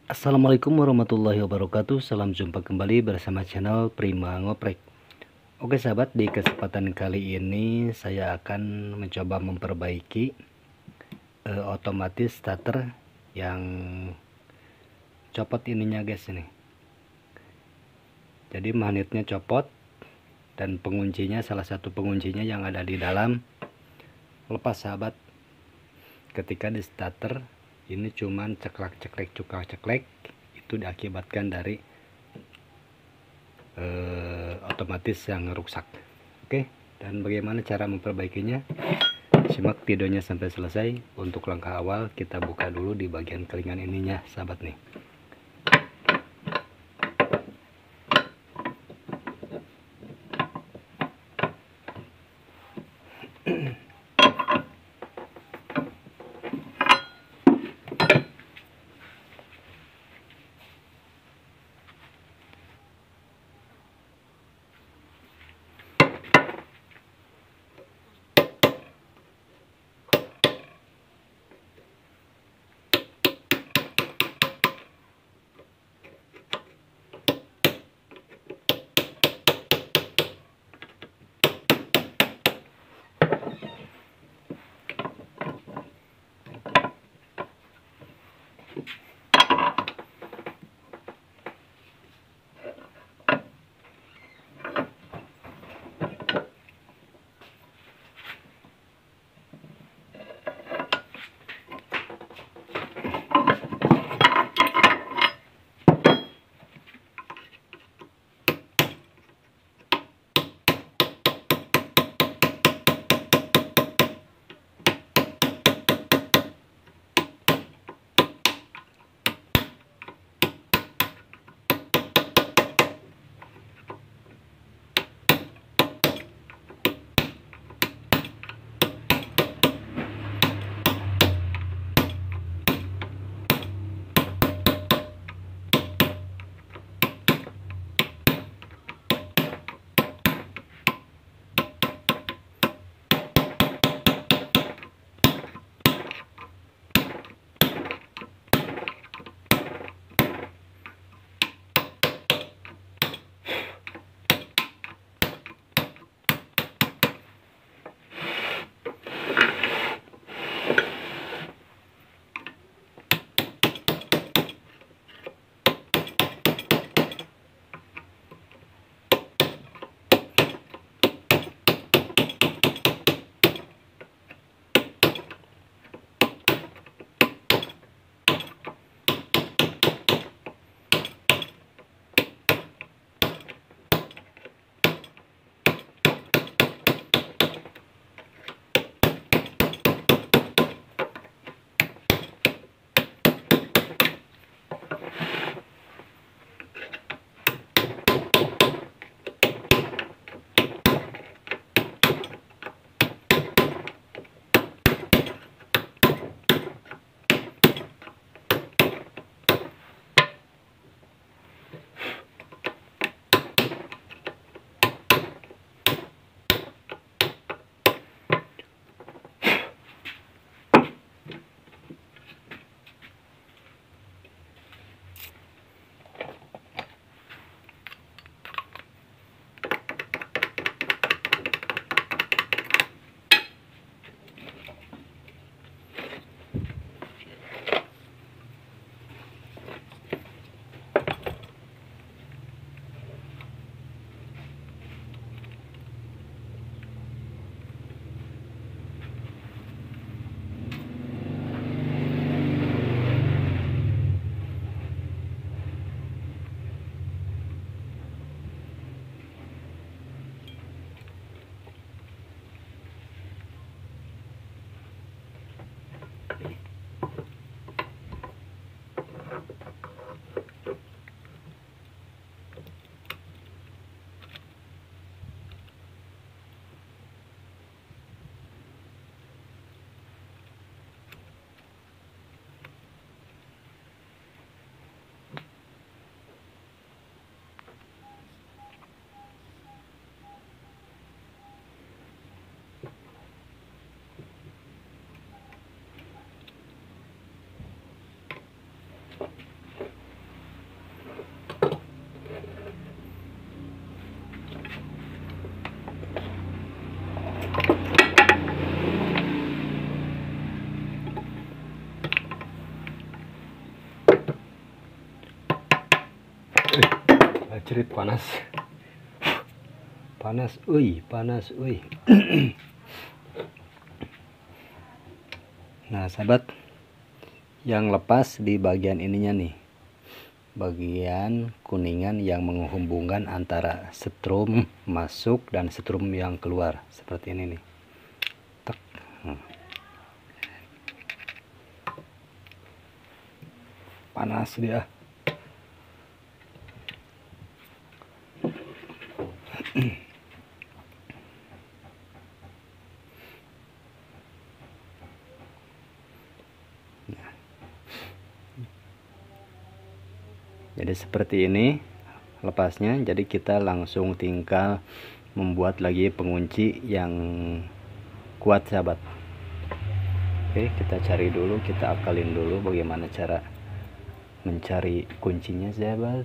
Assalamualaikum warahmatullahi wabarakatuh. Salam jumpa kembali bersama channel Prima Ngoprek. Oke sahabat, di kesempatan kali ini saya akan mencoba memperbaiki otomatis setater yang copot ininya guys ini. Jadi magnetnya copot dan penguncinya, salah satu penguncinya yang ada di dalam lepas sahabat. Ketika di starter ini cuman ceklek-ceklek ceklek, itu diakibatkan dari otomatis yang rusak. Oke, dan bagaimana cara memperbaikinya? Simak videonya sampai selesai. Untuk langkah awal kita buka dulu di bagian kelingan ininya sahabat nih. cerit panas. Panas, panas, Nah, sahabat, yang lepas di bagian ininya nih, bagian kuningan yang menghubungkan antara setrum masuk dan setrum yang keluar, seperti ini nih. Tek. Panas dia. Jadi seperti ini lepasnya. Jadi kita langsung tinggal membuat lagi pengunci yang kuat, sahabat. Oke, kita cari dulu, kita akalin dulu bagaimana cara mencari kuncinya, sahabat.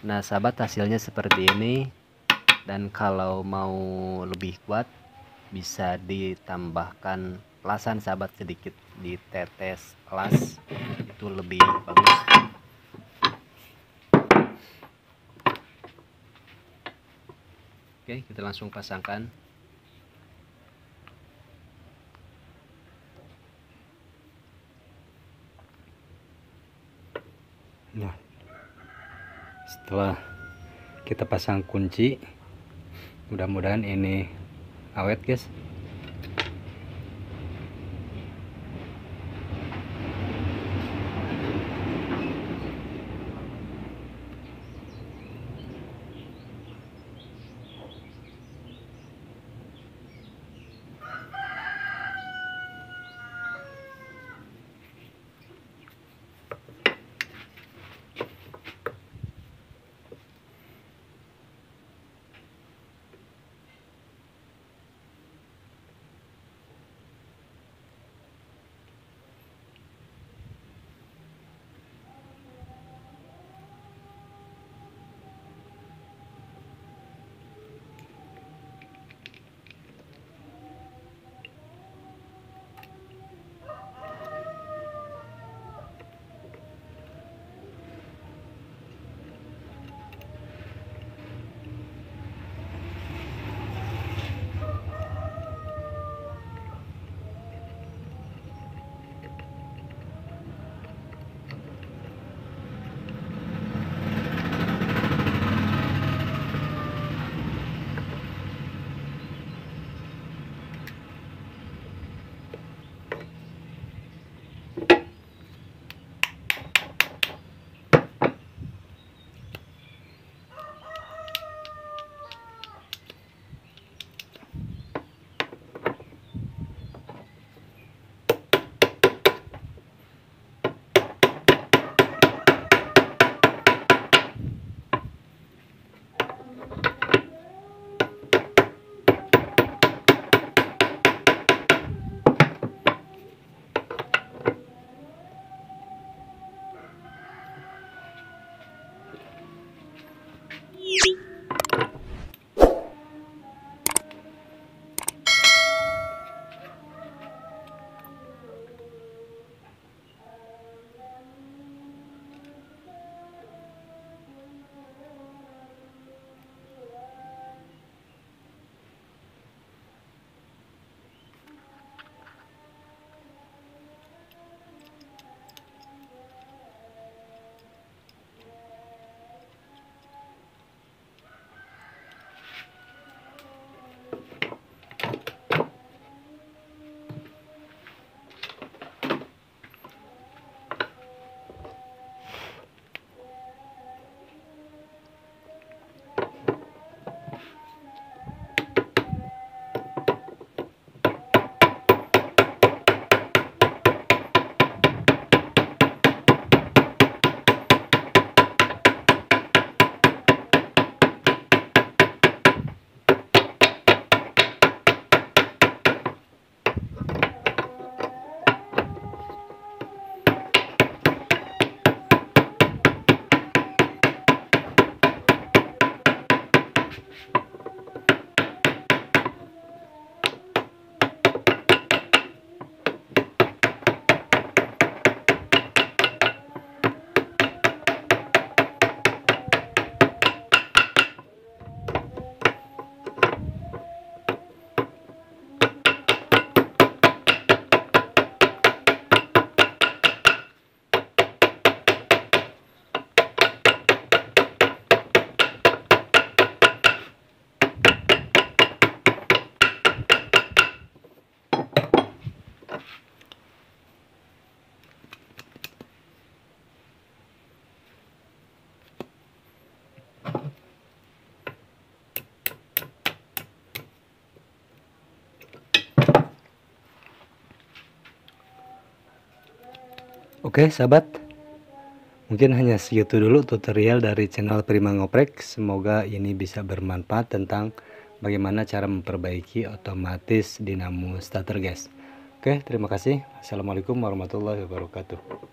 Nah sahabat, hasilnya seperti ini. Dan kalau mau lebih kuat bisa ditambahkan pelasan sahabat, sedikit ditetes pelas, itu lebih bagus. Oke, kita langsung pasangkan. Nah, setelah kita pasang kunci, mudah-mudahan ini awet guys. Oke sahabat, mungkin hanya segitu dulu tutorial dari channel Prima Ngoprek. Semoga ini bisa bermanfaat tentang bagaimana cara memperbaiki otomatis dinamo starter guys. Oke, terima kasih. Assalamualaikum warahmatullahi wabarakatuh.